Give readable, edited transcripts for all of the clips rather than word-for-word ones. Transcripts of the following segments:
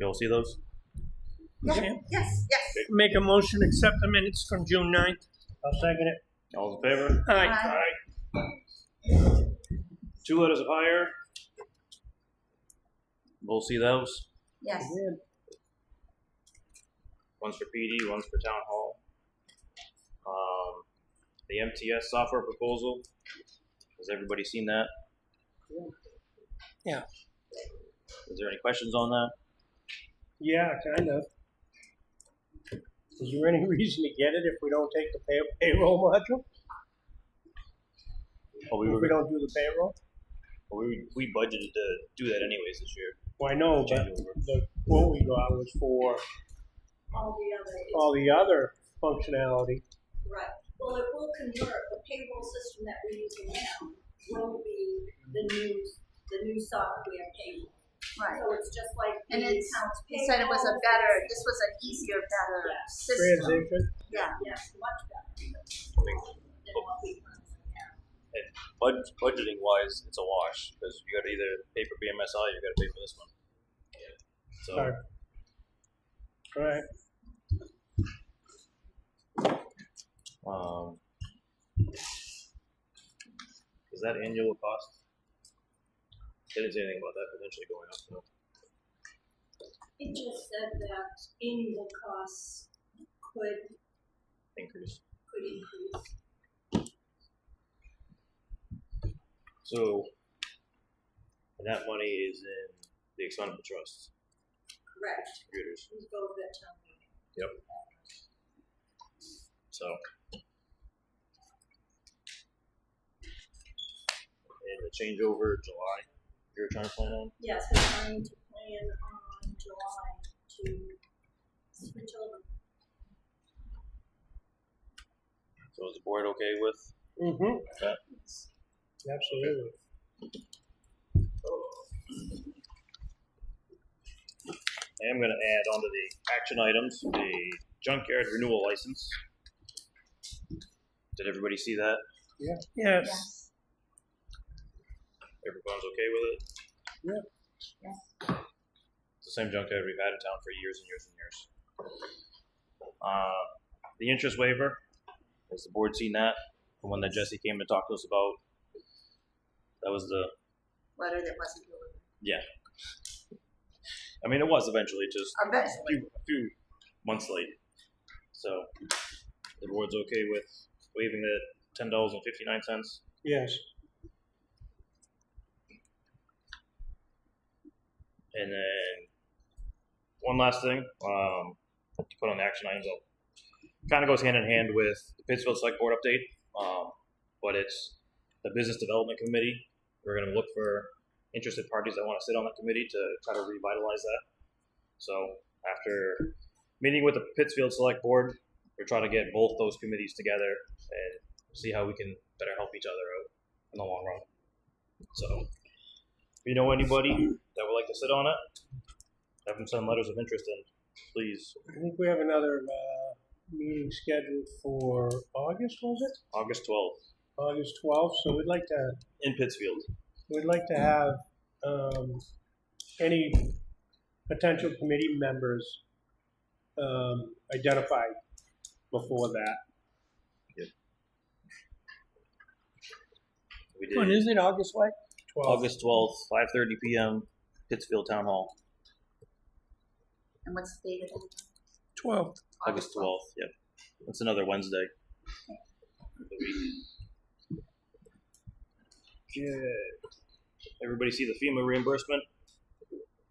You all see those? Yes. Make a motion, accept the minutes from June 9th. I'll second it. All in favor? Aye. Aye. 2 letters of hire. We'll see those. Yes. One's for PD, one's for town hall. The MTS software proposal. Has everybody seen that? Yeah. Is there any questions on that? Yeah, kind of. Is there any reason to get it if we don't take the payroll module? Oh, If we don't do the payroll? we budgeted to do that anyways this year. Well, I know, but the quote we got was for All the other functionality. Right. Well, it will convert. The payroll system that we're using now will be the new software payroll. Right. So it's just like And the it's, accounts he said it was payroll. this was an easier, better Yes. system. Transition. Yeah. Yes, much better than what we currently have. And budgeting wise, it's a wash because you got to either pay for BMSI, you got to pay for this one. So All right. is that annual cost? They didn't say anything about that potentially going up. So. It just said that annual costs could Increase. increase. So, and that money is in the expendable trusts, Correct. computers. We go with that town meeting. Yep. So, and the changeover July, you're trying to plan on? Yes, we're trying to plan on July to switch over. So is the board okay with Mm-hmm. that? Absolutely. I am going to add onto the action items the junkyard renewal license. Did everybody see that? Yes. Yes. Everyone's okay with it? Yeah. Yes. It's the same junkyard we've had in town for years and years and years. The interest waiver, has the board seen that? The one that Jesse came to talk to us about? That was the, Letter that wasn't delivered. yeah. I mean, it was eventually, just Eventually. a few months late. So, the board's okay with waiving the $10.59? Yes. And then one last thing to put on the action items, kind of goes hand in hand with the Pittsfield Select Board update, but it's the Business Development Committee. We're going to look for interested parties that want to sit on that committee to try to revitalize that. So after meeting with the Pittsfield Select Board, we're trying to get both those committees together and see how we can better help each other out in the long run. So if you know anybody that would like to sit on it, have them send letters of interest in, please. I think we have another meeting scheduled for August, was it? August 12th August 12th. So we'd like to have any potential committee members identified before that. We did When is it, August what? 12th. August 12th, 5:30 p.m., Pittsfield Town Hall. And what's the date of that? 12. August 12th, yep. That's another Wednesday. of the week. Good. Everybody see the FEMA reimbursement?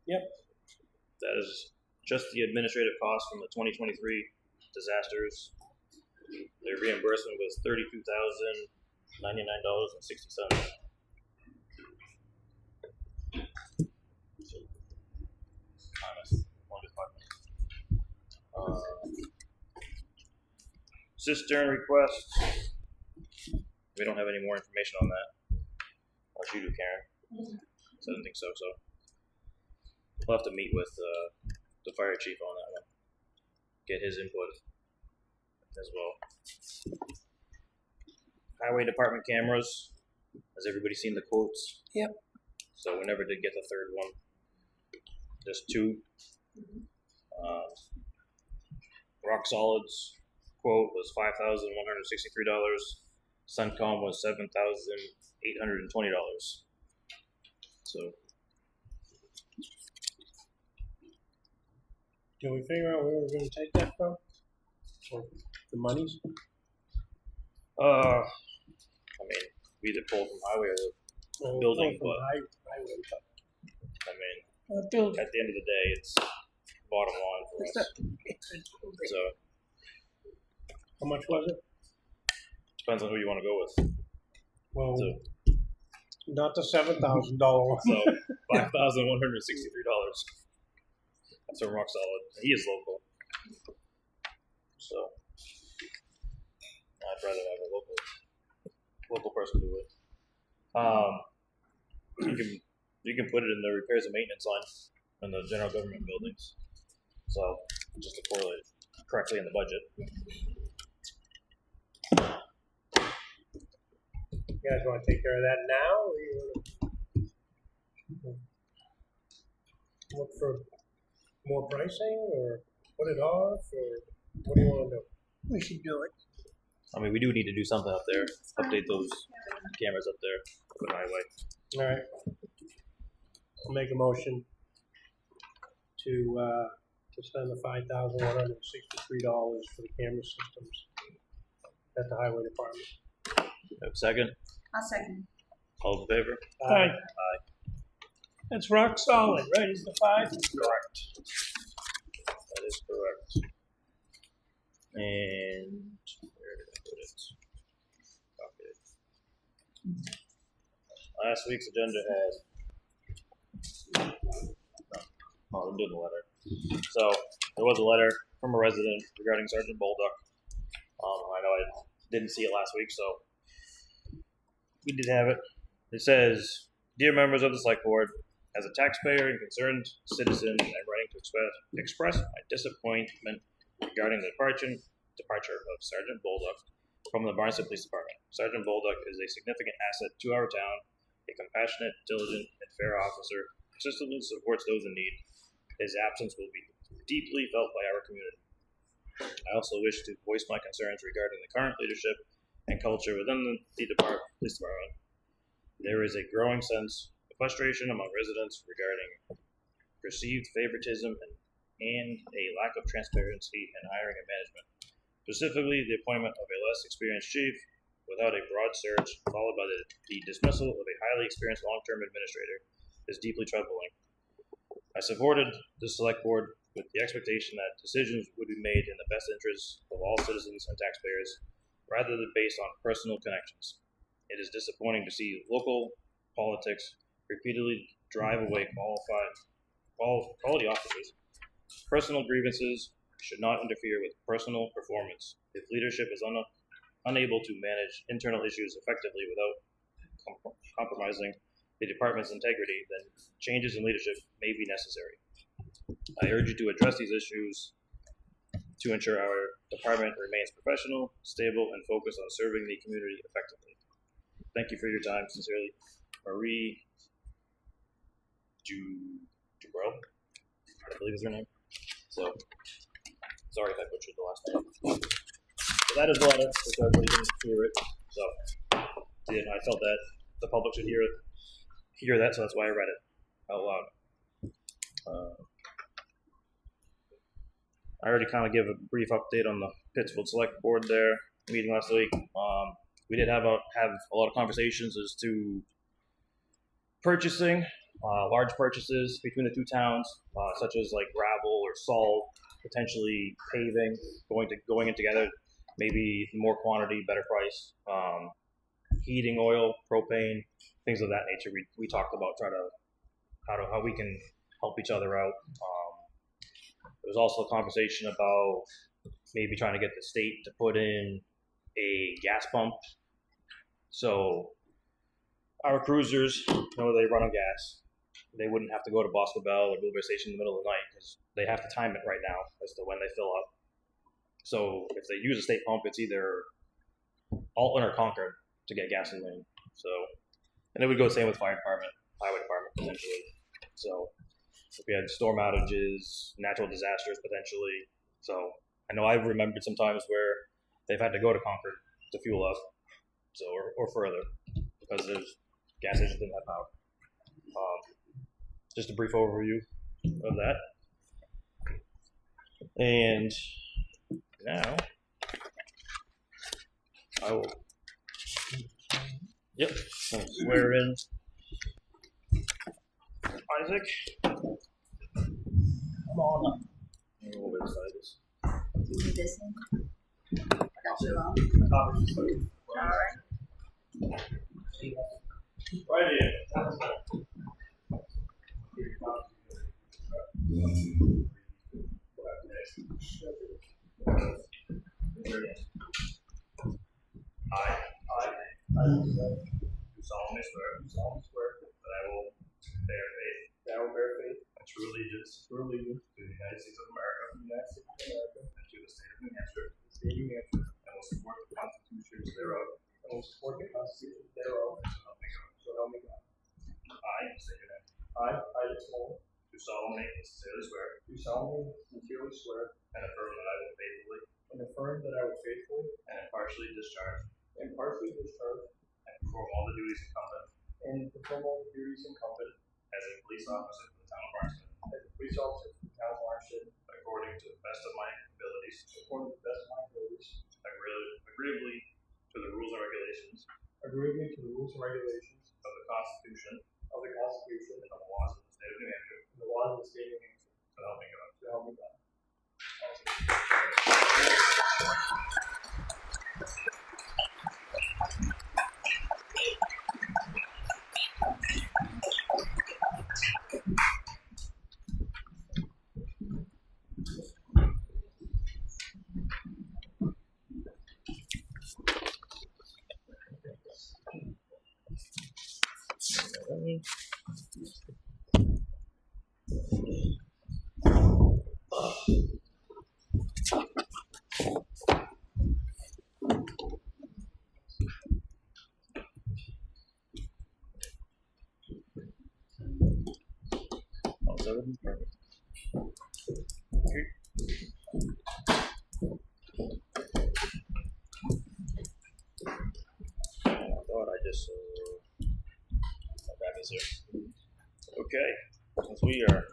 Yep. That is just the administrative cost from the 2023 disasters. Their reimbursement was $32,099.60. Cistern request. We don't have any more information on that. Unless you do, Karen. So I don't think so. So we'll have to meet with the fire chief on that one. Get his input as well. Highway department cameras. Has everybody seen the quotes? Yep. So we never did get the third one. There's two. Rock Solid's quote was $5,163. Suncom was $7,820. So Can we figure out where we're gonna take that from? Or the monies? I mean, we either pull from highway or Well, Building, from but- highway, but I mean, Bill, at the end of the day, it's bottom line for us. So how much was it? depends on who you want to go with. Well, So, not the $7,000 one. so $5,163. That's from Rock Solid. He is local. So I'd rather have a local person do it. You can put it in the repairs and maintenance line in the general government buildings. So just to correlate it correctly in the budget. You guys wanna take care of that now, or you wanna look for more pricing, or put it off, or what do you wanna do? we should do it. I mean, we do need to do something up there. Update those cameras up there for the highway. Alright. I'll make a motion to spend the $5,163 for the camera systems at the highway department. Have a second? I'll second. All in favor? Aye. That's rock solid, right? Is the 5? Correct. That is correct. And where did I put it? Copy it. Last week's agenda had. Oh, I'm doing the letter. So there was a letter from a resident regarding Sergeant Bolduc. I know I didn't see it last week, so we did have it. It says, "Dear members of the Select Board, as a taxpayer and concerned citizen, I'm writing to express my disappointment regarding the departure of Sergeant Bolduc from the Barnstable Police Department. Sergeant Bolduc is a significant asset to our town, a compassionate, diligent, and fair officer who consistently supports those in need. His absence will be deeply felt by our community. I also wish to voice my concerns regarding the current leadership and culture within the police department. There is a growing sense of frustration among residents regarding perceived favoritism and a lack of transparency in hiring and management. Specifically, the appointment of a less experienced chief without a broad search, followed by the dismissal of a highly experienced long-term administrator, is deeply troubling. I supported the Select Board with the expectation that decisions would be made in the best interests of all citizens and taxpayers, rather than based on personal connections. It is disappointing to see local politics repeatedly drive away quality officers. Personal grievances should not interfere with personal performance. If leadership is unable to manage internal issues effectively without compromising the department's integrity, then changes in leadership may be necessary. I urge you to address these issues to ensure our department remains professional, stable, and focused on serving the community effectively. Thank you for your time. Sincerely, Marie Dubrel, I believe is her name. So, sorry if I butchered the last name. So that is the letter, so everybody can hear it. So, I felt that the public should hear that, so that's why I read it out loud. I already kind of give a brief update on the Pittsfield Select Board there meeting last week. We did have a lot of conversations as to purchasing, large purchases between the two towns, such as like gravel or salt, potentially paving, going in together, maybe more quantity, better price, heating oil, propane, things of that nature. We talked about how we can help each other out. There was also a conversation about maybe trying to get the state to put in a gas pump. So our cruisers, they run on gas. They wouldn't have to go to Bosco Bell or Blueberry Station in the middle of the night because they have to time it right now as to when they fill up. So if they use a state pump, it's either Alton or Concord to get gasoline. So, and it would go the same with fire department, highway department potentially. So if we had storm outages, natural disasters potentially. So I know I've remembered some times where they've had to go to Concord to fuel up, so or further, because there's gas stations didn't have power. Just a brief overview of that. And now I will, I'll swear in Isaac. Come on up. A little bit beside this. You need this in? That's your own. All right. Right here. I do solemnly swear that I will bear faith and true allegiance to the United States of America and to the state of New Hampshire, and will support the constitutions thereof. So help me God. I, state your name. Do solemnly and sincerely swear and affirm that I will faithfully and impartially discharge and perform all the duties incumbent as a police officer for the town of Barnstable, according to the best of my abilities, agreeably to the rules and regulations of the Constitution and the laws of the state of New Hampshire. So help me God. Oh, is everything perfect? Okay. I thought I just I'll grab this here. Okay, since we are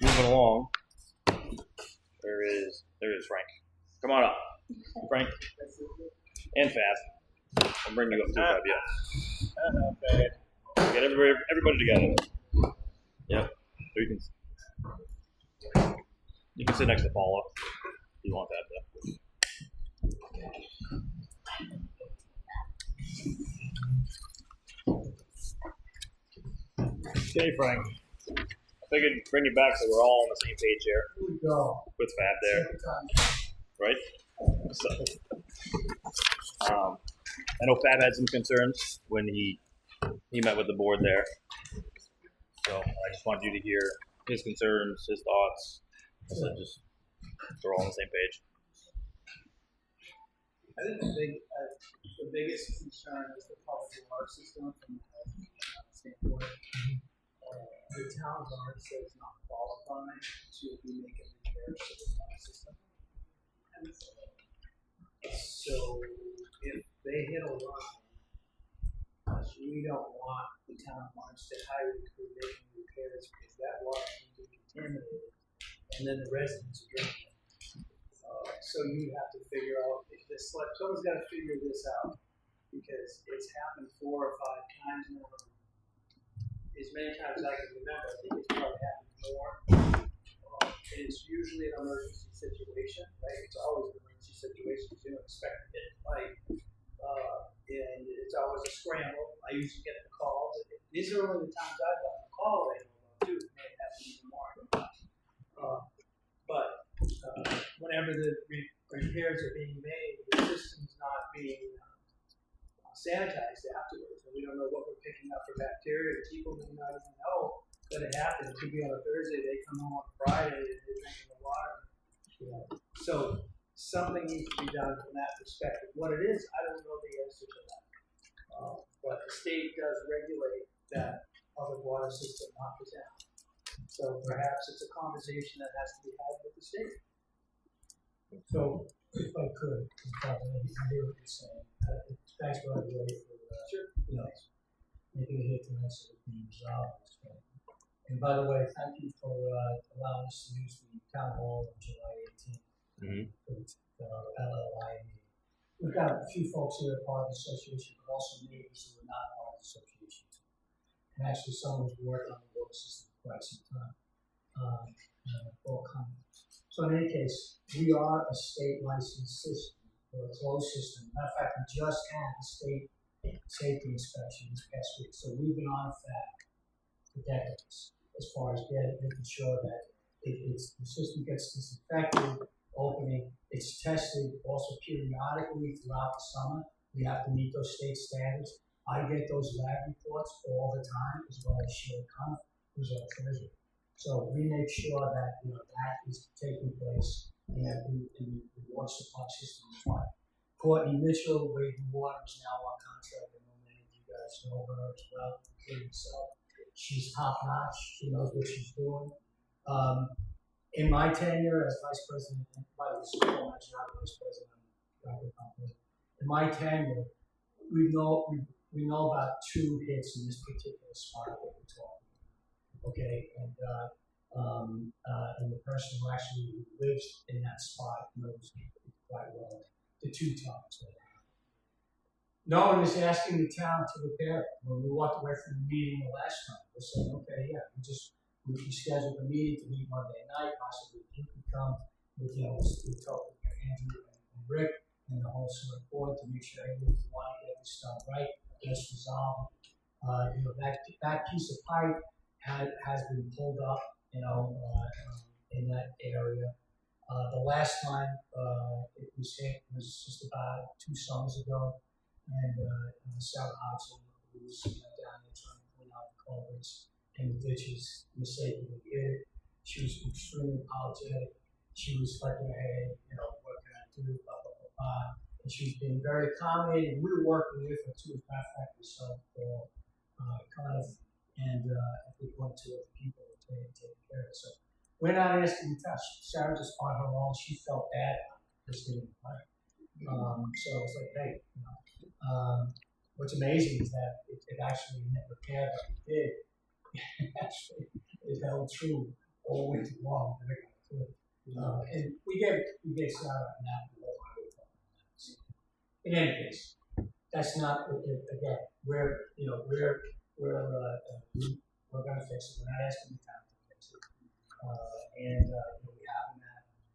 moving along, there is Frank. Come on up, Frank, and Fab. I'll bring you up too, Fab. Yeah. Get everybody together. Yep. So you can sit next to Paula if you want that. Okay, Frank. I figured bring you back so we're all on the same page here. With Fab there. Right? So, I know Fab had some concerns when he met with the board there. So I just wanted you to hear his concerns, his thoughts. So just so we're all on the same page. I think the biggest concern is the public water system from the health standpoint. The town's owner says not qualified to be making repairs to the water system. And so if they hit a line, we don't want the town of Barnstable highway crew making repairs because that water can be contaminated and then the residents are drinking it. So you have to figure out if this someone's got to figure this out because it's happened 4 or 5 times now. As many times as I can remember, I think it's probably happened more. And it's usually an emergency situation, right? It's always an emergency situation because you don't expect to get a fight. And it's always a scramble. I usually get the calls. These are only the times I've gotten a call I know about too. It may happen even more. But whenever the repairs are being made, the system's not being sanitized afterwards, and we don't know what we're picking up for bacteria. People may not even know that it happened. It could be on a Thursday, they come home on Friday, and they're drinking the water. So something needs to be done from that perspective. What it is, I don't know the answer to that. But the state does regulate that public water system, not the town. So perhaps it's a conversation that has to be had with the state. So, if I could, I hear what you're saying. Thanks, by the way, for making it here tonight so we can resolve this thing. And by the way, thank you for allowing us to use the town hall on July 18th for the LLI meeting. We've got a few folks here part of the association, but also neighbors who are not part of the association. And actually, someone who's been working on the water system for quite some time. All kinds. So in any case, we are a state licensed system, or a closed system. Matter of fact, we just had a state safety inspection this past week. So we've been on that for decades as far as making sure that the system gets disinfected, opening, it's tested also periodically throughout the summer. We have to meet those state standards. I get those lab reports all the time, as well as Sheila Conniff, who's our treasurer. So we make sure that that is taking place and that the water supply system is fine. Courtney Mitchell, Wade Water, is now on contract. I know many of you guys know her as well, including myself. She's top notch. She knows what she's doing. In my tenure as vice president, by the way, vice president of the company, in my tenure, we know about 2 hits in this particular spot that we're talking. Okay, and the person who actually lives in that spot knows quite well the 2 times that happened. No one is asking the town to repair it. When we walked away from the meeting the last time, we're saying, okay, yeah, we scheduled a meeting to meet Monday night, possibly you could come with, we talked with Andrew and Rick and the whole select board to make sure everyone want to get this done right, let's resolve it. That piece of pipe has been pulled up, in that area. The last time it was hit was just about 2 summers ago, and Sarah Hodgson was down there trying to clean out the culverts and the ditches, mistakenly hit it. She was extremely apologetic. She was fucking ahead, what can I do, blah, blah, blah, blah. And she was being very accommodating. We were working with her too, as a matter of fact, we saw Paul Conniff, and I think 1 or 2 other people were taking care of it. So we're not asking to touch. Sarah just on her own, she felt bad about just getting it right. So it's like, hey, what's amazing is that it actually, in that repair that we did, actually, it held true all winter long. And we gave Sarah an apple. In any case, that's not again. We're going to fix it. We're not asking the town to fix it. We have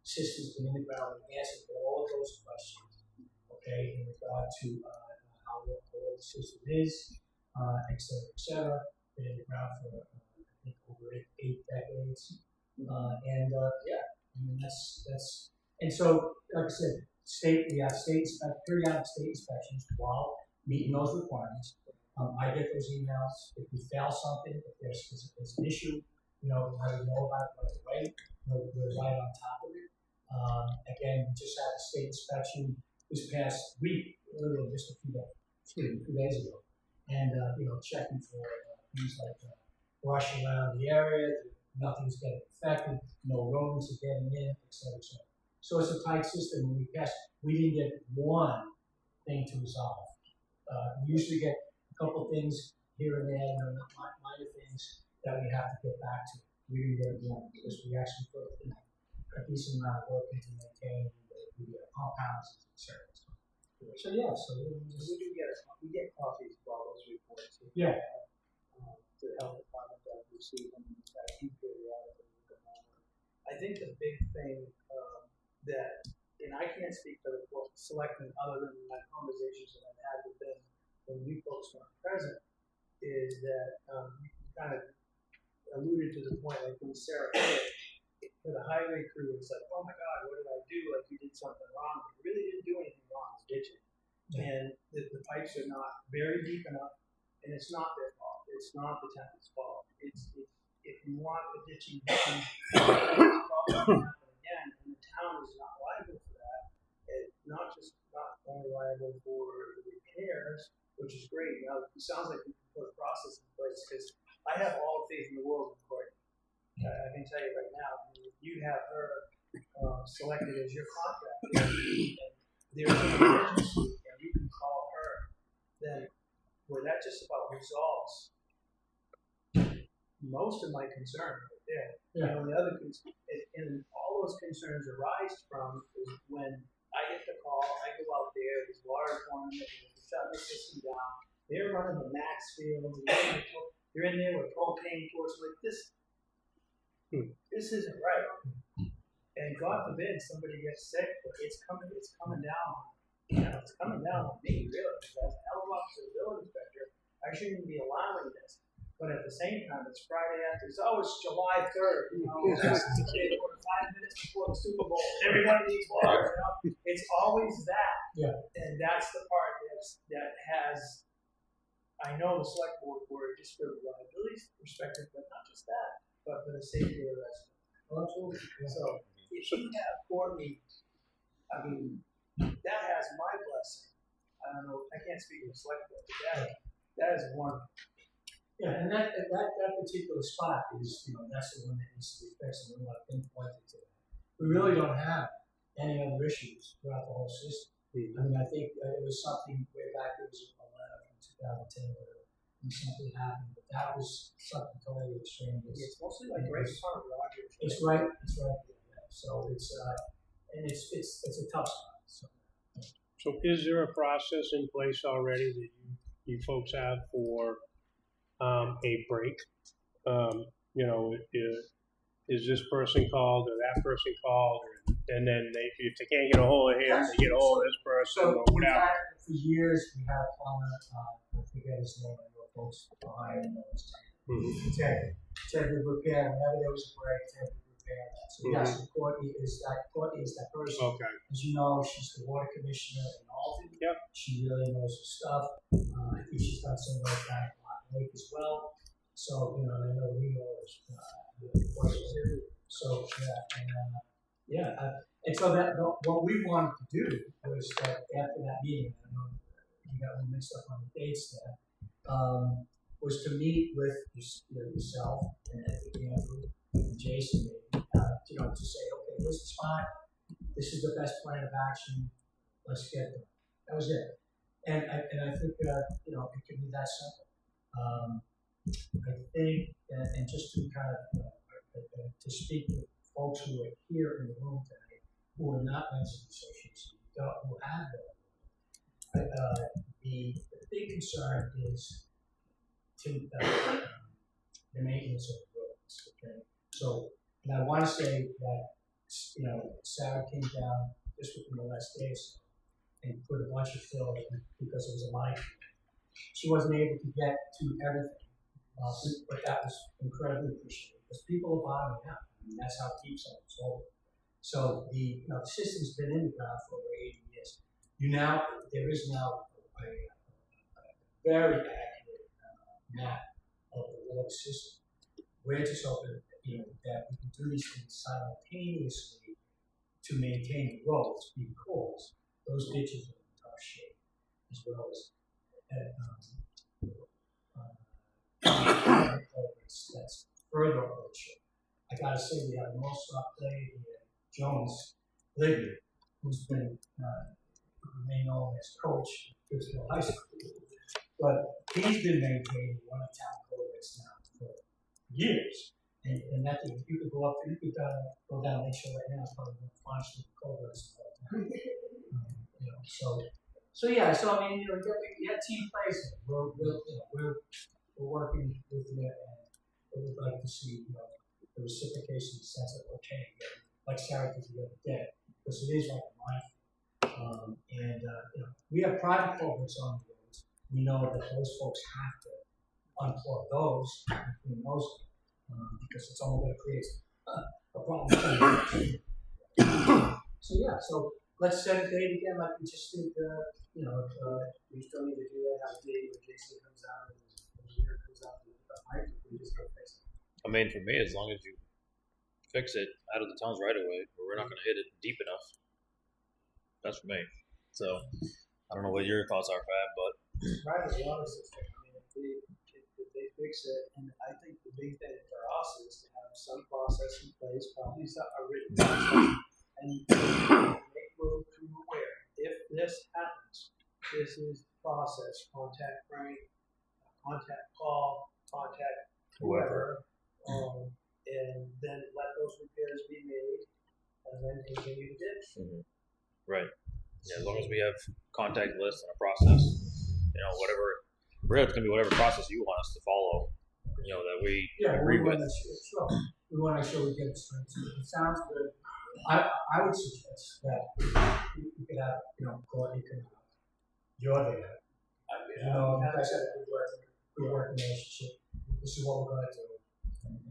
systems in the ground that answer all of those questions. Okay, in regard to how old the system is, et cetera. Been in the ground for I think over 8 decades. That's and so like I said, we have periodic state inspections while meeting those requirements. I get those emails. If we fail something, if there's an issue, I know about it right away. We're right on top of it. Again, we just had a state inspection this past week, literally just a few days ago, and checking for things like brush around the area, nothing's getting affected, no rodents are getting in, et cetera, et cetera. So it's a tight system. When we passed, we didn't get one thing to resolve. We usually get a couple things here and there, minor things that we have to get back to. We didn't get one because we actually put a decent amount of work into maintaining the compounds, et cetera. So yeah, we get copies of all those reports. Yeah. To the health department that receive them periodically with them over. I think the big thing that, and I can't speak for the selectmen other than my conversations that I've had with them when you folks weren't present, is that you kind of alluded to the point, like when Sarah hit it, for the highway crew, it's like, oh my God, what did I do? Like you did something wrong. But you really didn't do anything wrong, did you? And the pipes are not very deep enough, and it's not their fault. It's not the town's fault. It's if you want the ditching done, it's probably happen again, and the town is not liable for that. It's not only liable for the repairs, which is great. Now it sounds like we can put a process in place because I have all the faith in the world in Courtney. can tell you right now, I mean, if you have her selected as your contractor, and there's an emergency, and you can call her, then where that just about resolves most of my concern right there. Yeah. And the other and all those concerns arise from is when I get the call, I go out there, there's water pouring, they're shutting the system down, they're running the max field, they're in there with propane torch, like this isn't right. And God forbid somebody gets sick, but it's coming down. It's coming down on me, really. As a health officer, building inspector, I shouldn't be allowing this. But at the same time, it's Friday after. It's always July 3rd. You know, it's 5 minutes before the Super Bowl. Everybody needs water. You know? It's always that. Yeah. And that's the part that has. I know the select board were just for reliability perspective, but not just that, but for the safety of the residents. Well, absolutely. So if you have Courtney, I mean, that has my blessing. I don't know. I can't speak to the select board, but that is one. Yeah, and that particular spot is, that's the one that needs to be fixed, and we want to pinpoint it to that. We really don't have any other issues throughout the whole system. I mean, I think it was something way back, it was a letter from 2010 where something happened, but that was something totally extreme. It's mostly like right in front of Rogers. It's right. Yeah. So it's a tough spot. So is there a process in place already that you folks have for a break? Is this person called or that person called, and then if they can't get a hold of him, they get a hold of this person or we've whatever? had, for years, we had a plumber, I forget his name, I know folks behind him. Ted would repair, whenever there was a break, Ted would repair that. So yes, Courtney is that person. Okay. As you know, she's the water commissioner in Alton. Yep. She really knows her stuff. I think she's done some work down at Black Lake as well. So, and I know Leo is, so, and so that, what we wanted to do was that after that meeting, I know you got a little mixed up on the dates there, was to meet with yourself and Andrew and Jason, to say, okay, this is fine, this is the best plan of action, let's get them. That was it. And I think, it can be that simple. I think, and just to kind of, to speak with folks who are here in the room tonight, who are not resident associations, who have them, the big concern is the maintenance of the roads. Okay, so, and I want to say that Sarah came down just within the last day or so and put a bunch of fill because it was a mine. She wasn't able to get to everything, but that was incredibly appreciated because people are bottoming out. I mean, that's how deep something is over. So the system's been in the ground for over 80 years. There is now a very accurate map of the water system. We're just hoping that we can do these things simultaneously to maintain the roads because those ditches are in tough shape, as well as that's further up the shape. I gotta say, we have an all-star player here, Jones Liggy, who's been remain known as coach at Pittsfield High School. But he's been maintaining one of town culverts now for years. And that thing, you could go up there, you could go down and show right now, it's probably one of the finest culverts of all time. So I mean, we have team players. We're working with them, and we would like to see the reciprocation sense of okay, like Sarah did the other day, because it is like a minefield. We have private culverts on the roads. We know that those folks have to unplug those and clean those because it's only going to create a problem. So let's set a date again, like we just did. We still need to do that. Have a date where Jason comes out and the engineer comes out with the pipe. We just go fix it. I mean, for me, as long as you fix it out of the town's right away, but we're not going to hit it deep enough. That's for me. So I don't know what your thoughts are, Fab, but private water system. I mean, if they fix it, and I think the big thing for us is to have some process process in place, probably a written process, and make road crew aware. If this happens, this is the process. Contact Frank, contact Paul, contact whoever, and then let those repairs be made, and then continue to ditch. Right. Yeah, as long as we have contact lists and a process, whatever, really it's gonna be whatever process you want us to follow, that we agree with. We want to make sure we get it straight. So it sounds good. I would suggest that you could have, Courtney can, you're there. Like I said, we work relationship. This is what we're going to do.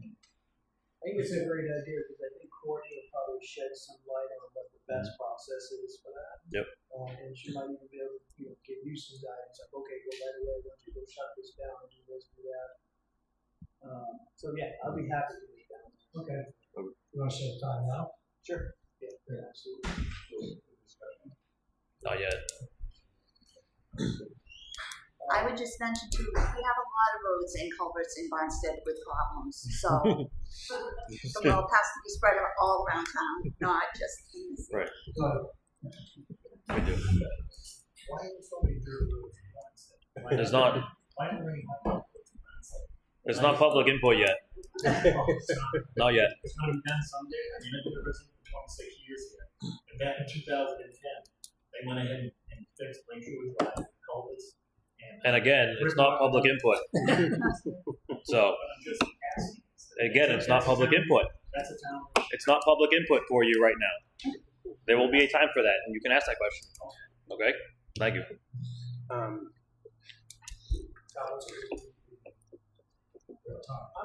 I think it's a great idea because I think Courtney will probably shed some light on what the best process is for that. Yep. And she might even be able to give you some guidance, like, okay, go right away, why don't you go shut this down and do this, do that. So yeah, I'll be happy to meet down. Okay. You want to share time now? Sure. Yeah, absolutely. Not yet. I would just mention too, we have a lot of roads and culverts in Barnstead with problems, so the wealth has to be spread all around town, not just in the city. Right. So, We do. why are there so many dirt roads in Barnstead? There's not. Why do we have culverts in Barnstead? It's not public input yet. Not yet. It's going to be done someday. I mean, I've been a resident for 26 years here. And back in 2010, they went ahead and fixed Lakeshore Drive, culverts. And again, it's not public input. So, But I'm just asking. again, it's not public input. That's a town. It's not public input for you right now. There will be a time for that, and you can ask that question. Okay? Thank you. I'm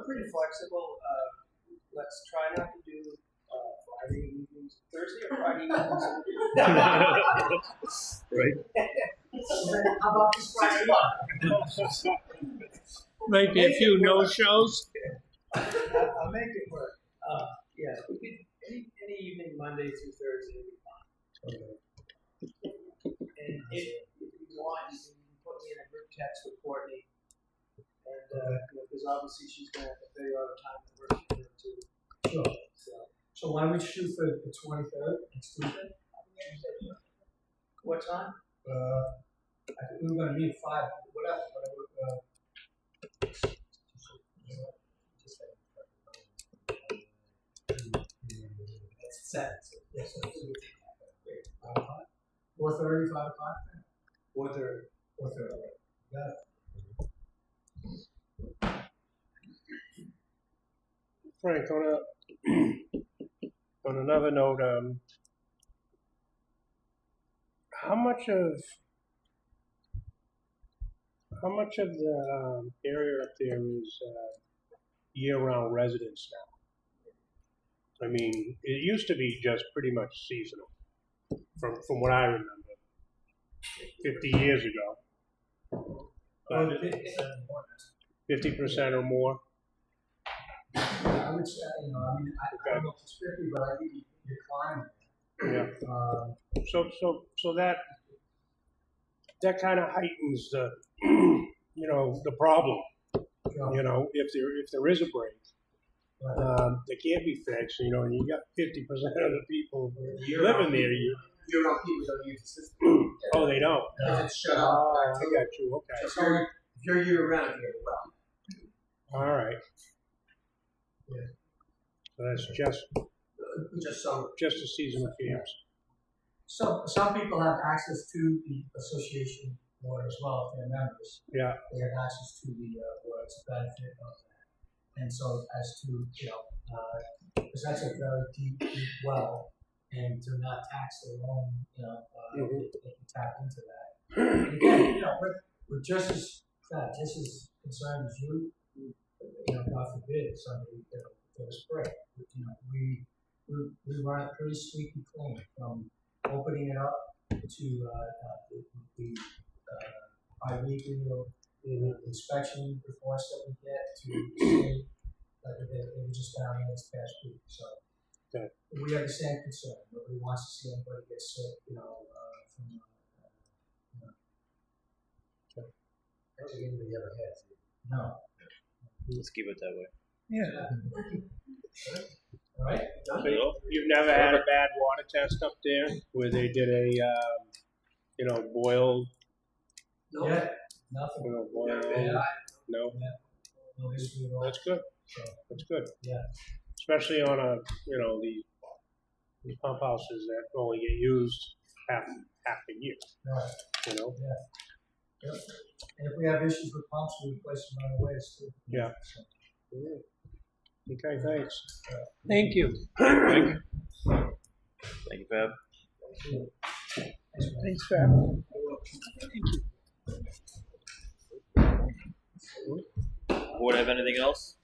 pretty flexible. Let's try not to do Friday evenings, Thursday or Friday evenings. Right? How about this Friday? Might be a few no-shows. I'll make it work. Yeah, we could any evening, Monday through Thursday would be fine. And if you want, you can put me in a group text with Courtney. And because obviously she's gonna have to figure out a time to work with her too. Sure. So why don't we shoot for the 23rd, next Tuesday? What time? I think we were going to meet at 5, whatever. It's set. Yes, so 5 o'clock? 4:30, 5 o'clock? 4:30. 4:30. Got it. Frank, on another note, how much of the area up there is year-round residents now? I mean, it used to be just pretty much seasonal, from what I remember, 50 years ago. 50% or more. I would say, I don't know if it's 50, but I think you're climbing. Yeah. So that kind of heightens the the problem. If there is a break, that can't be fixed. And you got 50% of the people living there. You're on people don't use the system. Oh, they don't. It's shut Oh, off. I got you. Okay. So if you're year round, you're well. All right. Yeah. So that's Just so. just a seasonal camps. Some people have access to the association board as well, if they're members. Yeah. They have access to the board, it's a benefit of that. And so as to, because that's a very deep well, and to not tax their own, they can tap into that. And again, we're just as concerned as you. God forbid somebody does break. We run it pretty squeaky clean from opening it up to the bi-weekly inspection reports that we get to say they were just down here this past week. So okay. We have the same concern. Nobody wants to see anybody get sick, I don't think anybody ever has. No. Let's keep it that way. Yeah. You've never had a bad water test up there where they did a, boil? Yeah, nothing. Boil? Yeah. No? No issue at all. That's good. So, That's good. yeah. Especially on the pump houses that only get used half the year, Right. you know? Yep. And if we have issues with pumps, we replace them right away too. Yeah. So, Okay, thanks. Thank you. Thank you, Fab. Thanks, Fab. Board have anything else?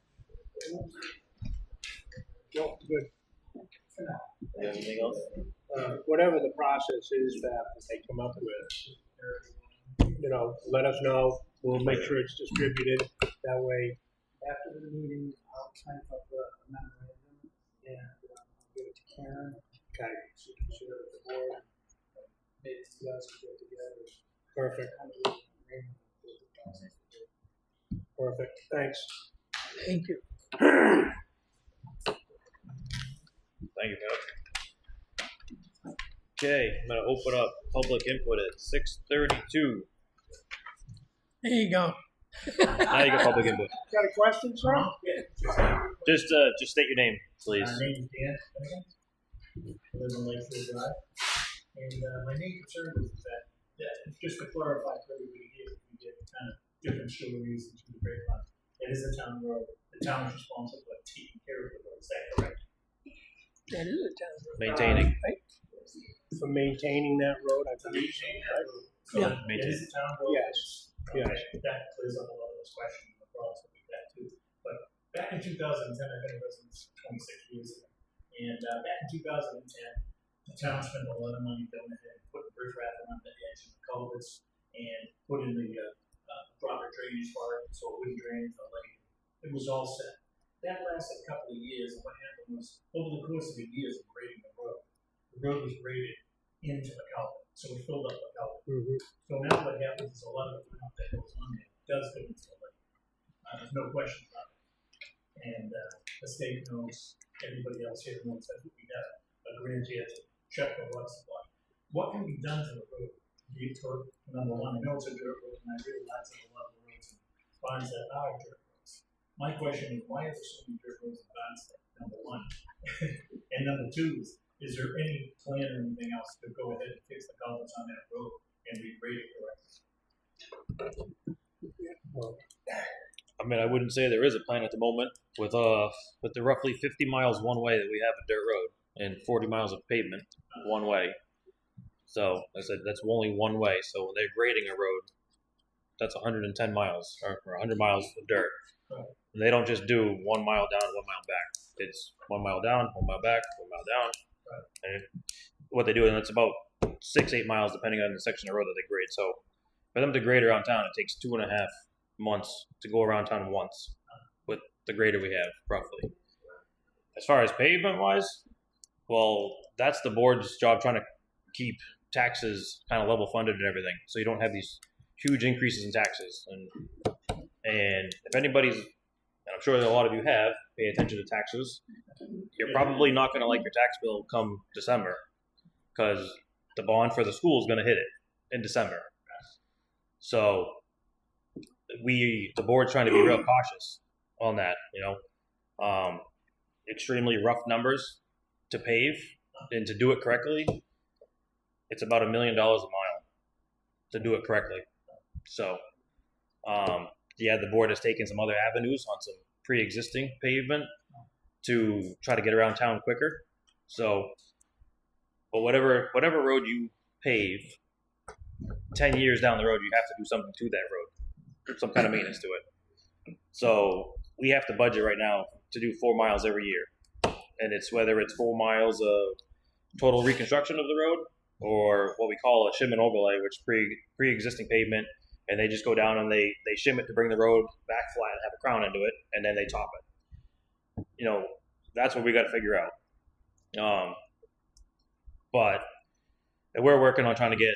No, good. You have anything else? Whatever the process is that they come up with, let us know. We'll make sure it's distributed. That way, After the meeting, I'll type up a memorandum and I'll give it to Karen. okay, She can share it with the board. Maybe you guys can get together. perfect, perfect. Thanks. Thank you. Thank you, Fab. Okay, I'm gonna open up public input at 6:32. There you go. Now you got public input. Got a question, sir? Just state your name, please. My name is Dan. I live on Lakeshore Drive. And my main concern is that, just to clarify for everybody here, we get kind of different stories into the grapevine. It is a town road. The town is responsible for taking care of the road. Is that correct? That is a town road. Maintaining. For maintaining that road, I believe. Maintaining that road. So Yeah. it is a town road. Yes. Okay, Yes. that clears up a lot of those questions and the problems with that too. But back in 2010, I've been a resident for 26 years ago. And back in 2010, the town spent a lot of money going ahead and putting riprap around the edge of the culverts and put in the proper drainage for it so it wouldn't drain into the lake. It was all set. That lasted a couple of years, and what happened was, over the course of the years of grading the road was graded into the culvert, so we filled up the culvert. Mm-hmm. So now what happens is a lot of the runoff that goes on there does go into the lake. There's no question about it. And the state knows, everybody else here knows that we have a grant here to check the water supply. What can be done to the road? Number one, I know it's a dirt road, and I realize that a lot of the roads and bonds that are dirt roads. My question is, why are there so many dirt roads and bonds there? Number one. And number two is there any plan or anything else to go ahead and fix the culverts on that road and regrade it correctly? I mean, I wouldn't say there is a plan at the moment with the roughly 50 miles one way that we have a dirt road and 40 miles of pavement one way. So I said that's only one way. So when they're grading a road, that's 110 miles or 100 miles of dirt. And they don't just do 1 mile down, 1 mile back. It's 1 mile down, 1 mile back, 1 mile down. And what they do, and it's about 6-8 miles depending on the section of road that they grade. So for them to grade around town, it takes 2.5 months to go around town once with the grader we have, roughly. As far as pavement wise, well, that's the board's job, trying to keep taxes kind of level funded and everything, so you don't have these huge increases in taxes. And if anybody's, and I'm sure that a lot of you have, pay attention to taxes, you're probably not going to like your tax bill come December, because the bond for the school is going to hit it in December. So the board's trying to be real cautious on that, extremely rough numbers to pave and to do it correctly. It's about $1 million a mile to do it correctly. So, the board has taken some other avenues on some pre-existing pavement to try to get around town quicker. So, but whatever road you pave, 10 years down the road, you have to do something to that road, some kind of maintenance to it. So we have to budget right now to do 4 miles every year, and it's whether it's 4 miles of total reconstruction of the road, or what we call a shim and overlay, which pre-existing pavement, and they just go down and they shim it to bring the road back flat and have a crown into it, and then they top it. That's what we got to figure out. But we're working on trying to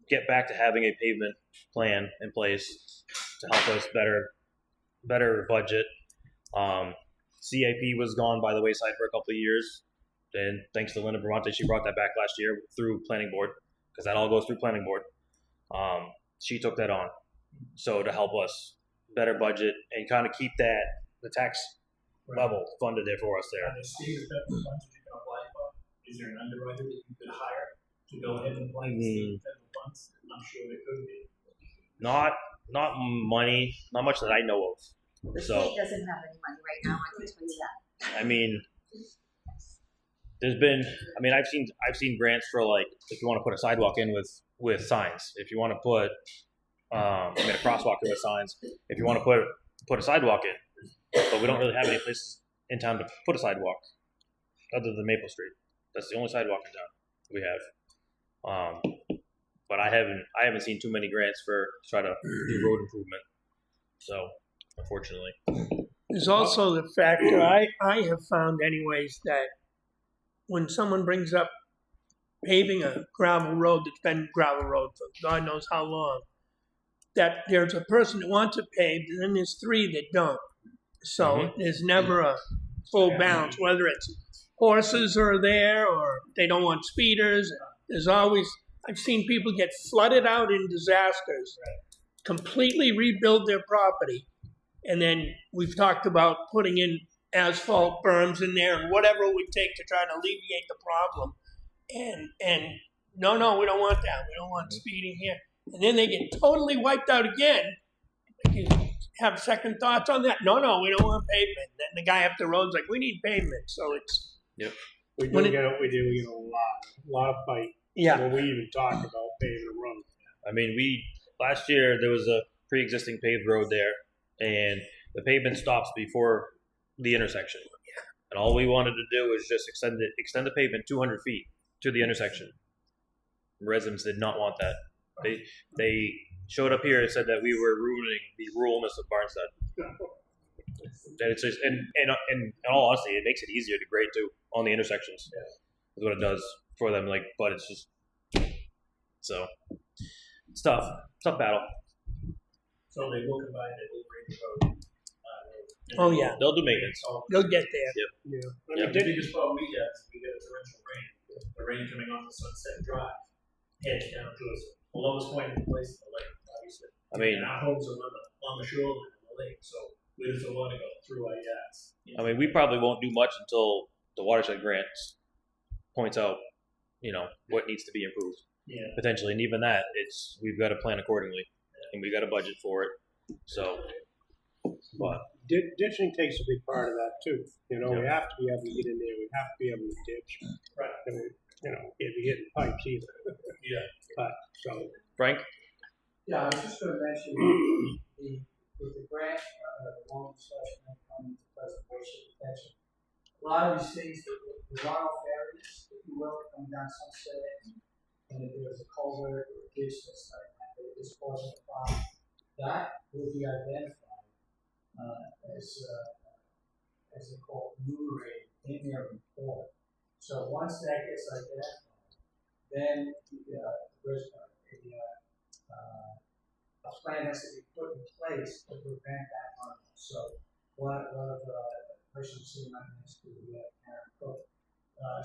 get back to having a pavement plan in place to help us better budget. CIP was gone by the wayside for a couple of years. And thanks to Linda Bramante, she brought that back last year through planning board, because that all goes through planning board. She took that on, so to help us better budget and kind of keep the tax level funded there for us there. Are there state or federal funds that you can apply for? Is there an underwriter that you could hire to go ahead and apply for state and federal funds? I'm sure there could be. Not money, not much that I know of. The So state doesn't have any money right now, I can tell you that. I mean, I've seen grants for, like, if you want to put a sidewalk in with signs, if you want to put a crosswalk in with signs, if you want to put a sidewalk in, but we don't really have any places in town to put a sidewalk other than Maple Street. That's the only sidewalk in town we have. But I haven't seen too many grants for try to do road improvement. So unfortunately, There's also the factor, I have found anyways, that when someone brings up paving a gravel road that's been gravel road for God knows how long, that there's a person that wants it paved, and then there's three that don't. So there's never a full balance, whether it's horses are there or they don't want speeders. There's always, I've seen people get flooded out in disasters, completely rebuild their property, and then we've talked about putting in asphalt berms in there and whatever it would take to try to alleviate the problem. And no, we don't want that. We don't want speeding here. And then they get totally wiped out again. You have second thoughts on that? No, we don't want pavement. Then the guy up the road's like, we need pavement. So it's We get a lot of fight. yeah. When we even talk about paving a road. I mean, last year there was a pre-existing paved road there, and the pavement stops before the intersection. And all we wanted to do is just extend the pavement 200 feet to the intersection. Residents did not want that. They showed up here and said that we were ruining the ruralness of Barnstead. And it's just, and in all honesty, it makes it easier to grade too on the intersections. Is what it does for them. Like, but it's just so it's tough. Tough battle. So they will combine, they will bring the road. Oh, yeah. They'll do maintenance. They'll get there. Yep. The biggest problem we have is we get a torrential rain. The rain coming off the Sunset Drive heads down to us. The lowest point in the place is the lake, obviously. I mean, and our homes are on the shoreline of the lake, so we just don't want to go through our yards. I mean, we probably won't do much until the watershed grants points out, what needs to be improved potentially, and even that, we've got to plan accordingly, and we got a budget for it. So, but Ditching takes a big part of that too. We have to be able to get in there. We have to be able to ditch. Right. And can't be hitting pipes either. But so Frank, Yeah, I was just going to mention with the grant, the long discussion coming to preservation protection. A lot of these things, the runoff areas, if you will, coming down Sunset, and if there's a culvert or a ditch that's like that is causing a problem, that will be identified as they call enumerated in their report. So once that gets identified, then a plan has to be put in place to prevent that runoff. So one of the persons sitting right next to Karen Cook,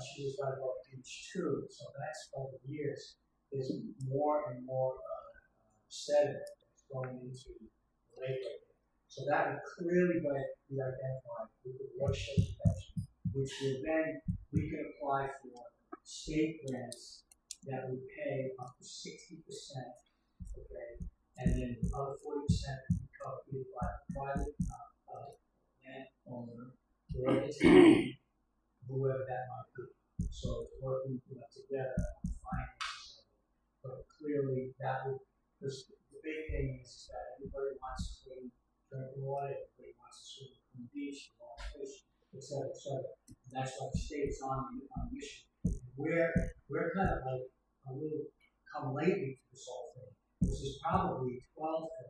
she was right about beach 2, so that's over the years. There's more and more sediment that's going into the lake right there. So that would clearly be identified with the watershed protection, which will then we can apply for state grants that would pay up to 60%, okay, and then the other 40% would be covered either by a private landowner or entity, whoever that might be. So it's working together on finances. But clearly that would, because the big thing is that everybody wants to drinking water, everybody wants to swim in the beach, fish, etc., etc. And that's why the state is on a mission. We're kind of like a little come lately to this whole thing. This is probably 12 to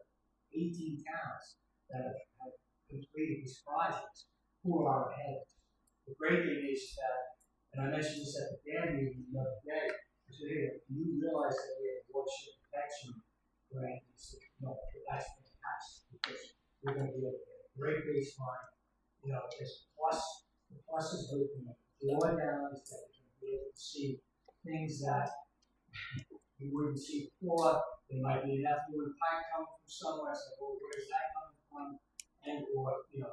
18 towns that have completed these projects who are ahead. The great thing is that, and I mentioned this at the dam meeting the other day, I said, hey, do you realize that we have watershed protection grant? That's fantastic because we're going to be able to get a great baseline. There's the pluses with war downs that you're gonna be able to see things that you wouldn't see before. There might be an effluent pipe coming from somewhere, so well, where's that coming from? And or, you know,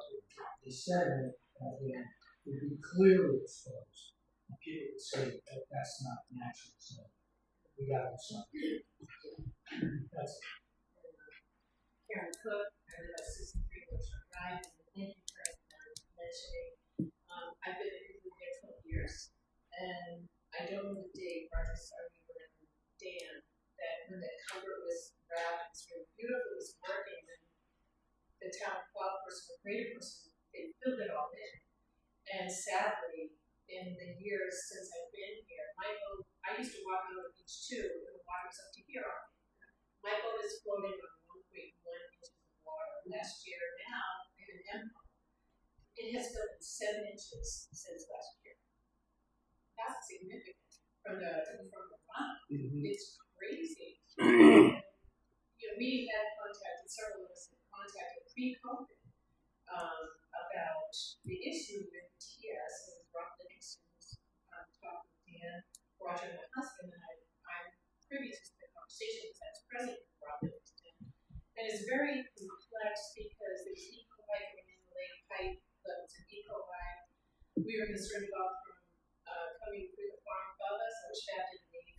the sediment again would be clearly exposed. People would say that that's not natural, so we gotta do something. That's Karen Cook, I live at 63 Wilshire Drive, and thank you for mentioning. I've been in Cleveland here 12 years, and I don't know the date, Roger Sarver and Dan, that when the culvert was wrapped, it's really beautiful, it was working, and the town plow person, the grader person, they filled it all in. And sadly, in the years since I've been here, my boat, I used to walk out on the beach too, and the water was up to here on me. My boat is floating on 1.1 inches of water. Last year, now, I have an M-pump. It has filled in 7 inches since last year. That's significant from the run. It's crazy. You know, we had contacted, several of us had contacted pre-COVID about the issue with TS. It was Rob Livingston who's talked with Dan, Roger, and my husband, and I'm privy to the conversation because I was present with Rob Livingston. And it's very complex because there's E. coli coming in the lake pipe, levels of E. coli. We were concerned about from coming through the farm above us. I wish that didn't leave.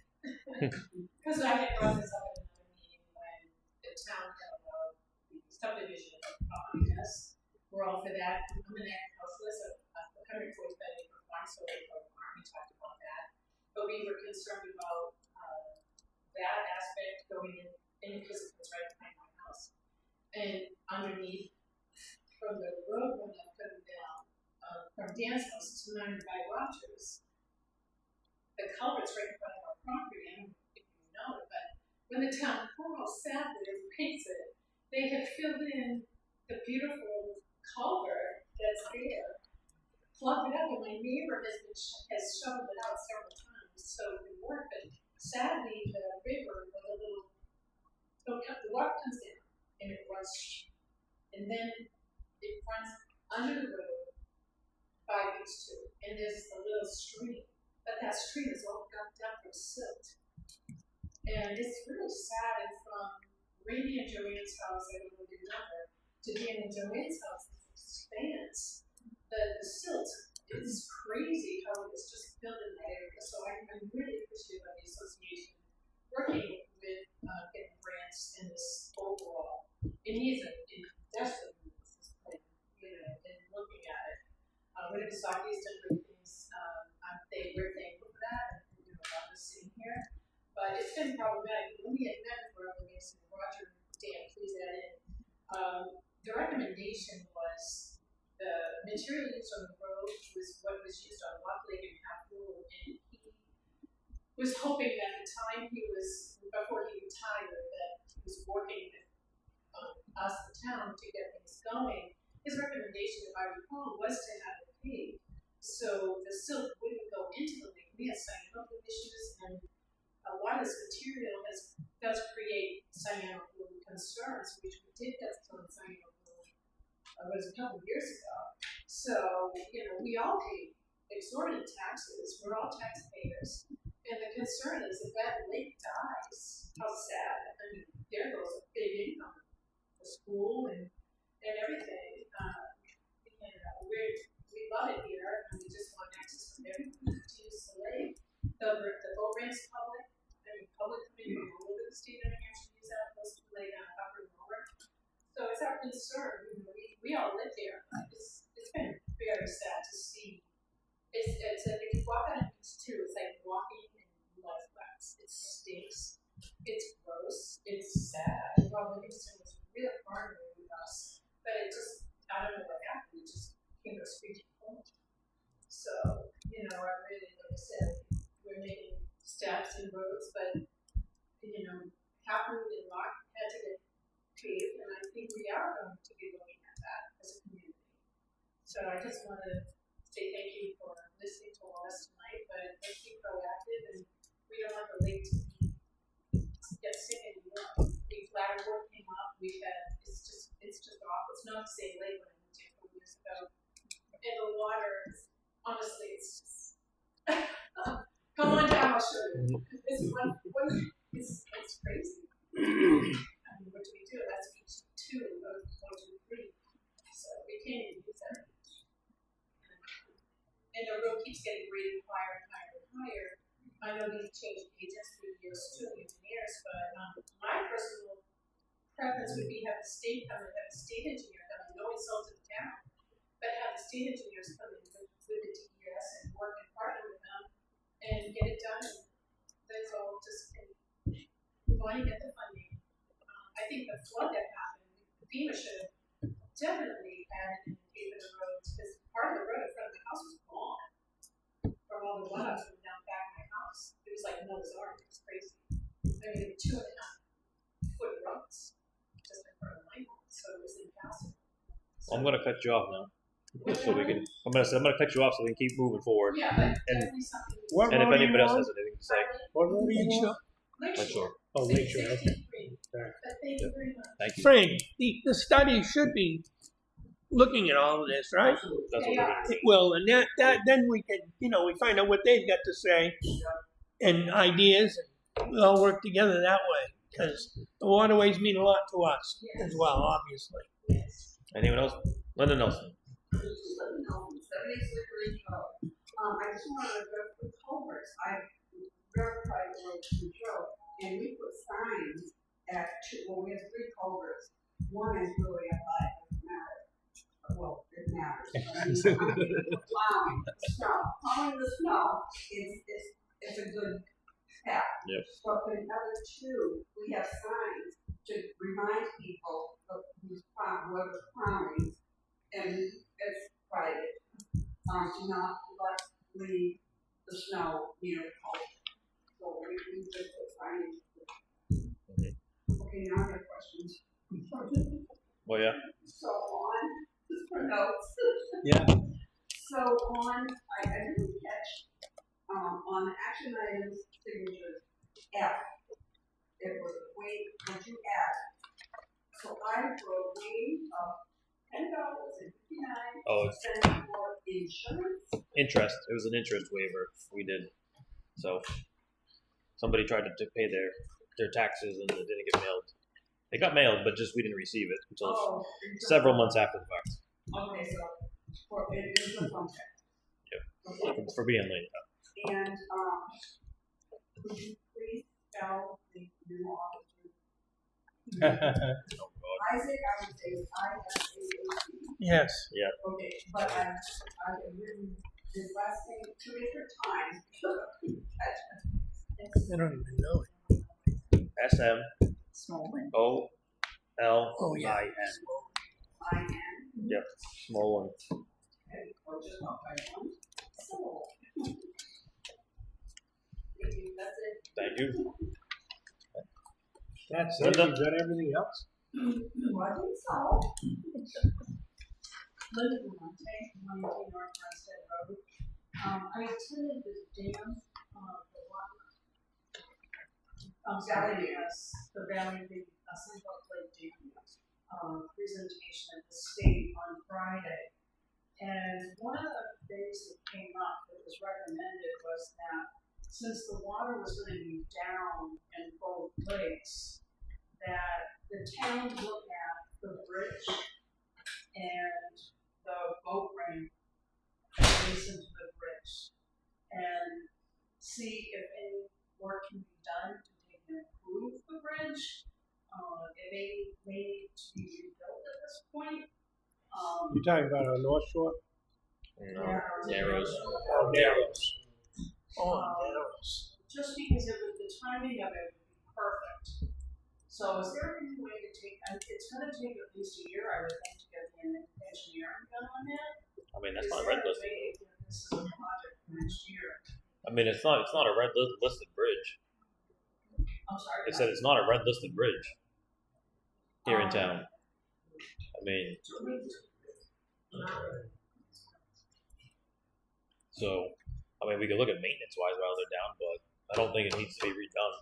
Because I had brought this up in another meeting when the town had allowed the subdivision behind us. We're all for that. I'm an agriculturalist, a 145 acre farm, so we talked about that. But we were concerned about that aspect going in because it was right behind my house. And underneath, from the road when I'm coming down, from Dan's house to 95 Rogers, the culvert's right in front of our property. I don't know if you know it, but when the town plural sadly paints it, they have filled in the beautiful culvert that's there, plugged it up, and my neighbor has shoveled it out several times, so it can work. But sadly, the river was a little, the water comes down and it runs, and then it runs under the road by Beach 2, and there's a little stream, but that stream is all gunked up from silt, and it's really sad. And from Randy and Joanne's house, I don't know the number, to Dan and Joanne's house, expands. The silt is crazy how it's just filled in that area. So I'm really appreciative of the association working with getting grants in this overall. It needs it desperately needs this plan, you know, and looking at it. Winnipeg Hockey's done great things. We're thankful for that, and you know, a lot of us sitting here. But it's been problematic. When we had met with Roger, Dan, please add in. The recommendation was the material used on the road was what was used on Lock Lake and Half Moon, and he was hoping that the time he was, before he retired, that he was working with us, the town, to get things going. His recommendation, if I recall, was to have it paved, so the silt wouldn't go into the lake. We had cyanogen issues, and a lot of this material does create cyanogen concerns, which we did get some cyanogen. It was a couple of years ago. So, you know, we all pay exorbitant taxes. We're all taxpayers. And the concern is if that lake dies, how sad. I mean, there goes a big income for school and everything. We love it here, and we just want access from everyone to use the lake. The boat ramps public. I mean, public coming from all over the state of New Hampshire use that close to the lake on upper and lower. So it's our concern. You know, we all live there. It's been very sad to see. It's like if you walk on a beach too, it's like walking in mud flats. It stinks. It's gross. It's sad. Rob Livingston was really partnering with us, but it just, I don't know what happened. It just came to a screeching point. So, you know, I really, like I said, we're making steps and roads, but, you know, Half Moon and Lock had to get paved, and I think we are going to be looking at that as a community. So I just want to say thank you for listening to all us tonight, but let's be proactive, and we don't want the lake to get sick anymore. Ladder work came up, we've had, it's just awful. It's not the same lake when I moved here 4 years ago. And the water, honestly, it's just I'll show you. It's it's crazy. I mean, what do we do? That's each two, one, two, three. So we can't even use that. And the road keeps getting rated higher and higher and higher. I know they've changed agents through the years too, engineers, but my personal preference would be have the state come and have the state engineer come and no insult to the town, but have the state engineers come in with the DES and work and partner with them and get it done. And that's all just, we want to get the funding. I think the flood that happened, FEMA should have definitely added in paving the roads, because part of the road in front of the house was gone from all the runoffs from down back of my house. It was like Noah's Ark. It was crazy. I mean, 2.5-foot ruts just in front of my home, so it was impassable. So, I'm gonna cut you off now, so we can. I'm gonna cut you off so we can keep moving forward. yeah, but And- definitely something. What And if road are you anybody else on? has anything to say, What road are you on? Lakeshore. Oh, Lakeshore, okay. 63. But thank you very much. Thank you. Frank, the study should be looking at all of this, right? That's what They we're are. doing. It will, and that then we can, we find out what they've got to say and ideas, and we all work together that way, because the waterways mean a lot to us as well, obviously. Anyone else? Linda Nelson. I just wanted to go for culverts. I verified roads to Joe, and we put signs at we have 3 culverts. One is really up high, it doesn't matter. Well, it matters. Plowing the snow is a good path. Yep. But for the other 2, we have signs to remind people of who's plowing, and it's private. To not leave the snow near the culvert. So we just put signage. Okay, now I have questions. Well, yeah. So on, just for notes. Yeah. So on, I didn't catch, on the action items signatures, F, it was would you add? So I wrote waive of $10.59 Oh, it's for insurance. interest. It was an interest waiver we did. So somebody tried to pay their taxes and it didn't get mailed. It got mailed, but just we didn't receive it until several months after the fact. Okay, so it is a contract. Yep. Okay. For being late. And would you please spell the new officer? Oh God. Isaac, I would say ISAAC. Yes. Okay, but I have written his last name 2 different times. I don't even know it. Smolin. SMOLLIN. I am. Yep. Small one. Okay, or just not by one. So. That's it. Thank you. That's it. Linda? You got everything else? I think so. Linda Monte, 19 North Runstead Road. I attended the dam, the one, the Valley Big, Sunbelt Lake Dam, presentation at the state on Friday. And one of the things that came up that was recommended was that since the water was going to be down in both lakes, that the town look at the bridge and the boat ramp adjacent to the bridge and see if any work can be done to take and improve the bridge. It may need to be rebuilt at this point. You talking about on North Shore? No. Narrows. Oh, Narrows. Just because the timing of it would be perfect. So is there any way to take, it's gonna take at least a year, I would think, to get the engineering done on that? I mean, that's Is not a there red a listed. way to get this as a project for next year? I mean, it's not a red listed bridge. I'm sorry. It said it's not a red listed bridge here in town. I mean, so we could look at maintenance wise while they're down, but I don't think it needs to be redone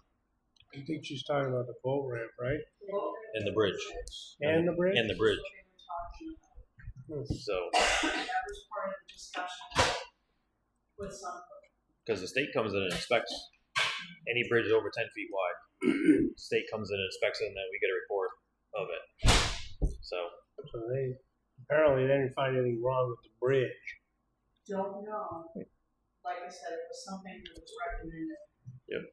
I think she's talking about the boat ramp, right? in the bridge. And the bridge? In the bridge. That So, was part of the discussion with some. because the state comes in and inspects any bridge over 10 feet wide. State comes in and inspects it, and then we get a report of it. So So they didn't find anything wrong with the bridge. Don't know. Like I said, it was something that was recommended. Yep.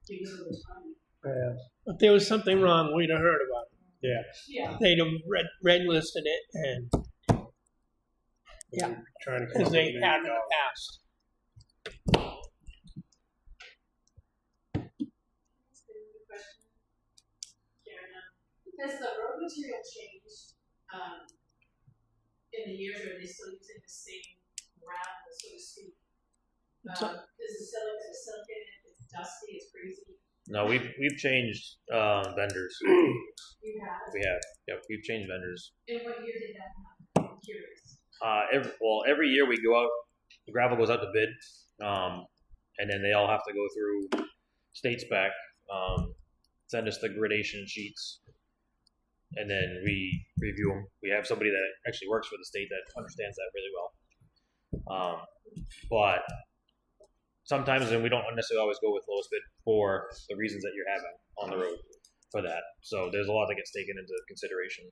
Because of the timing. Yeah. If there was something wrong, we'd have heard about it. Yeah. Yeah. They'd have red listed it, and yeah, Trying to come as up they with have in a the past. Has the road material changed, in the years, or are they still using the same gravel, so to speak? Is the silt in it, it's dusty, it's crazy? no, we've changed vendors. You have? We have. Yep, we've changed vendors. And what year did that happen? I'm curious. Every year we go out, the gravel goes out to bid, and then they all have to go through state spec, send us the gradation sheets, and then we review them. We have somebody that actually works for the state that understands that really well. But sometimes, and we don't necessarily always go with lowest bid for the reasons that you're having on the road for that. So there's a lot that gets taken into consideration.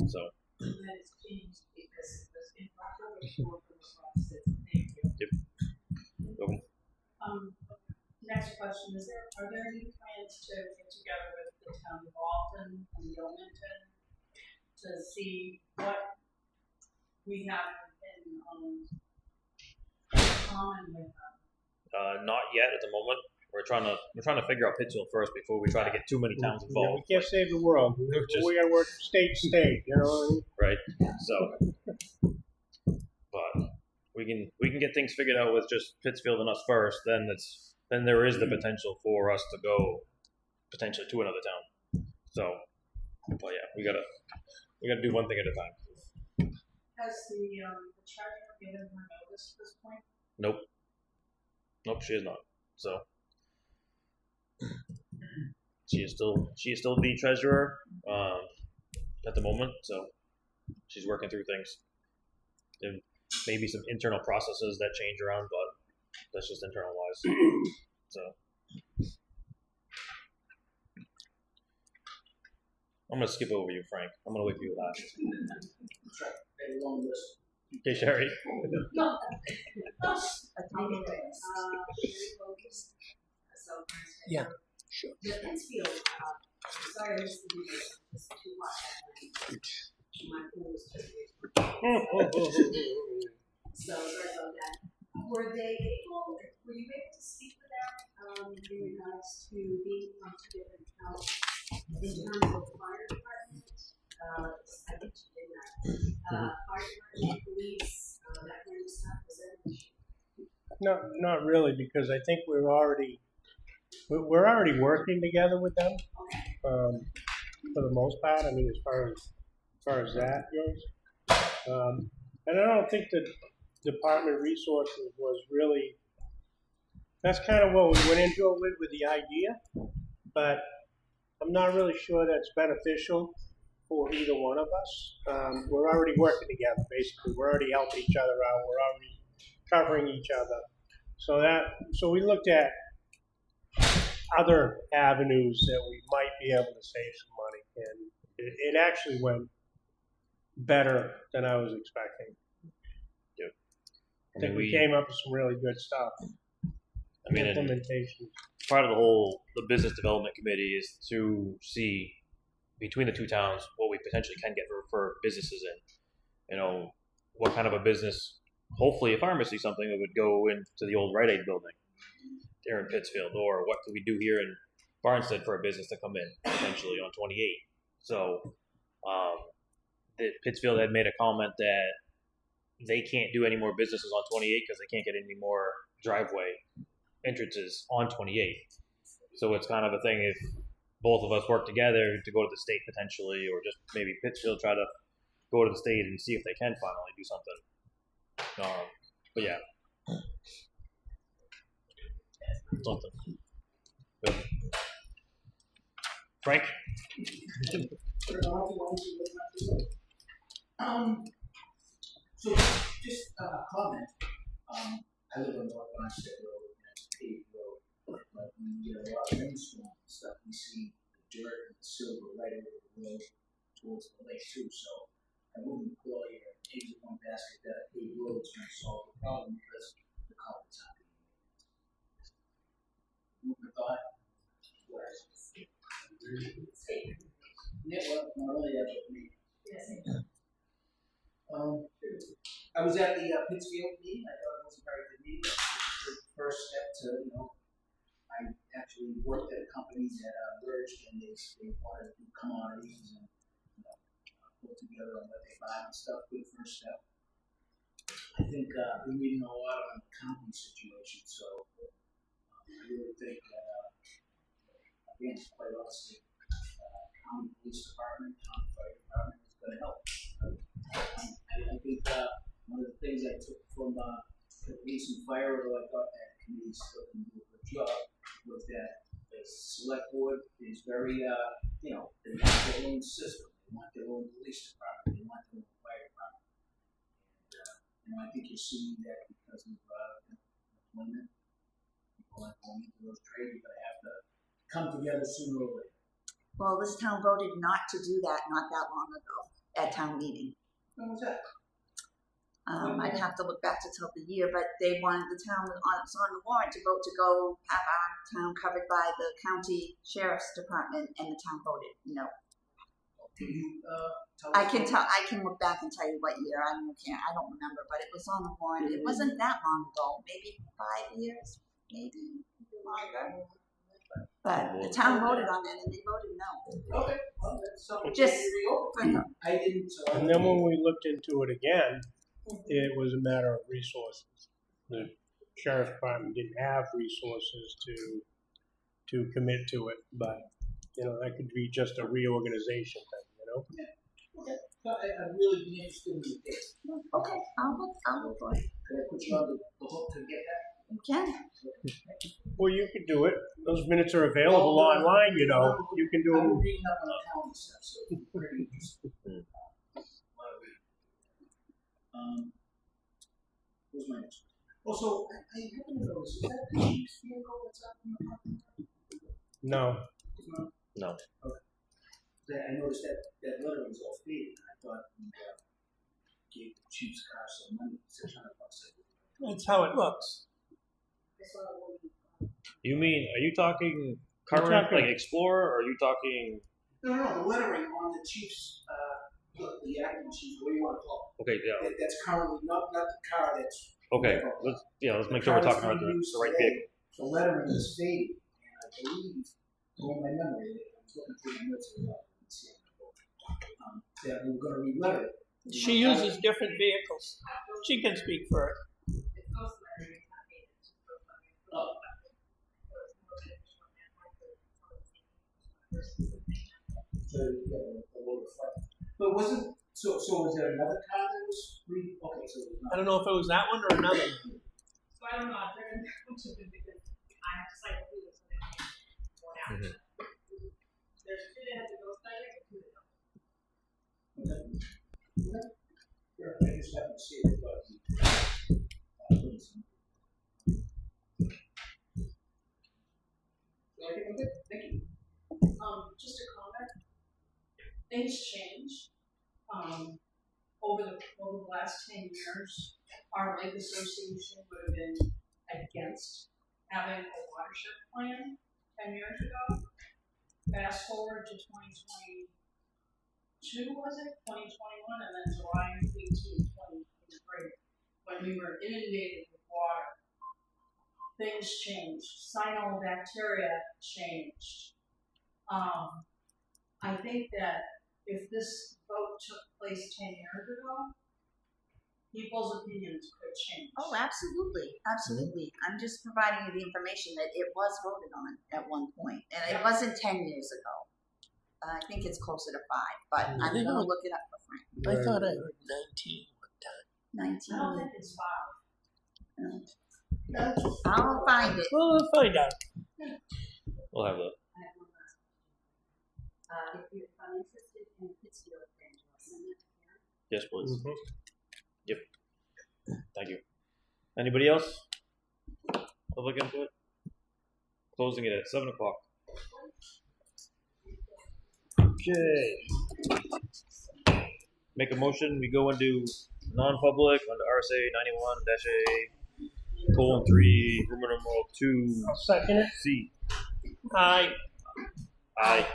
So. And then it's changed because it was improper before from the process. Thank you. Yep. Next question, are there any plans to get together with the town of Alton and Wilmington to see what we have in common with them? Not yet at the moment. We're trying to figure out Pittsfield first before we try to get too many towns Yeah, involved. we can't save the world. We gotta work state to state, you know what I mean? Right. So, but we can get things figured out with just Pittsfield and us first. Then there is the potential for us to go potentially to another town. So, but yeah, we gotta do one thing at a time. Has the treasurer given her notice at this point? Nope, she is not. So. She is still the treasurer at the moment, so she's working through things. And maybe some internal processes that change around, but that's just internal wise. So I'm gonna skip over you, Frank. I'm gonna wait for you last. Okay, Sherry. Yeah. The Pittsfield, sorry, I missed the details. It's too hot that night. My pool was just so sorry about that. Were you able to speak with them in regards to being from two different towns in terms of fire department? I think you did that. Fire department, police, that kind of stuff. Was that an issue? Not really, because I think we're already working together with them, for the most part. I mean, as far as that goes, and I don't think the Department Resources was really. That's kind of what we went into it with the idea, but I'm not really sure that's beneficial for either one of us. We're already working together, basically. We're already helping each other out. We're already covering each other. So we looked at other avenues that we might be able to save some money, and it actually went better than I was expecting. Yep. I think we came up with some really good stuff. I mean, Implementation. Part of the business development committee is to see between the two towns what we potentially can get for businesses in. You know, what kind of a business, hopefully a pharmacy, something that would go into the old Rite Aid building there in Pittsfield, or what could we do here in Barnstead for a business to come in potentially on 28. So Pittsfield had made a comment that they can't do any more businesses on 28 because they can't get any more driveway entrances on 28. So it's kind of a thing if both of us work together to go to the state potentially, or just maybe Pittsfield try to go to the state and see if they can finally do something. But yeah. Something. Good. Frank? So just a comment. I live on North Barnstead Road, and it's a paved road. But when we get a lot of rainstorm and stuff, we see the dirt and the silver right over the road towards the lake too. So I wouldn't call your eggs in one basket that a paved road is going to solve the problem because the culvert's not being made. Who would have thought? Yeah, well, not only that, but me. I was at the Pittsfield meeting. I thought it was a very good meeting. It was the first step to, I actually worked at a company that merged and they wanted to do commodities and, put together on what they buy and stuff. Good first step. I think we're reading a lot on the county situation, so I really think that, again, quite honestly, county police department, county fire department is going to help. I think one of the things I took from the police and fire, although I thought that committee still can do a good job, was that the select board is very, they want their own system, they want their own police department, they want their own fire department. And, I think you're seeing that because of employment. People aren't going into those trades, you're going to have to come together sooner or later. Well, this town voted not to do that not that long ago at town meeting. When was that? I'd have to look back to tell the year, but they wanted the town, it was on the warrant to vote to go have our town covered by the county sheriff's department, and the town voted no. Can you tell I can look back and tell you what year. I don't remember, but it was on the warrant. It wasn't that long ago, maybe 5 years, maybe longer. But the town voted on it, and they voted no. Okay, well, that's something Just for them. I didn't. So And then when we looked into it again, it was a matter of resources. The sheriff's department didn't have resources to commit to it, but that could be just a reorganization thing. Okay. So I'd really be interested in the case. Okay, I'll look for it. Could I put you on the hook to get that? You can. Well, you could do it. Those minutes are available online. You can do I'm them. reading up on the county stuff, so it's pretty interesting. What's my next? Also, I happen to notice, is that the chief's vehicle that's out in the parking lot? No. It's not? No. Okay. I noticed that letter was all faded, and I thought we gave the chief's car some money, $600. That's how it looks. You mean, are you talking current, like Explorer, or are you talking? No, the lettering on the chief's, the acting chief, what do you want to call it? Okay, yeah. That's currently not the car that's. Okay, let's make sure we're talking about the right vehicle. The lettering is faded, and I believe, going by memory, I was looking through my notes a lot, that we were going to re-letter it. She uses different vehicles. She can speak for it. But wasn't so? Was there another car that was okay? So it was not. I don't know if it was that one or another. So I don't know, I've driven because I have to cycle through this and then worn out. There's 2 that have to go study and 2 that don't. Okay. Sure, I just haven't seen it, but. Okay, thank you. Just a comment. Things change. Over the last 10 years, our lake association would have been against having a watershed plan 10 years ago. Fast forward to 2022, was it? 2021, and then July 18, 2023, when we were inundated with water. Things changed. Cyanobacteria changed. I think that if this vote took place 10 years ago, people's opinions could change. Oh, absolutely. I'm just providing you the information that it was voted on at one point, and it wasn't 10 years ago. I think it's closer to 5, but I'm going to look it up for Frank. I thought I heard 19 one time. 19. I don't think it's 5. I'll find it. Well, we'll find out. We'll have that. I have one last question. If I'm interested in Pittsfield, then do I send that to Karen? Yes, please. Mhm. Yep. Thank you. Anybody else? Public input? closing it at 7 o'clock. Okay. Make a motion. We go into non-public under RSA 91-A:3, Roman numeral 2. Second it. C. Aye. Aye.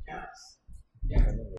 Yes.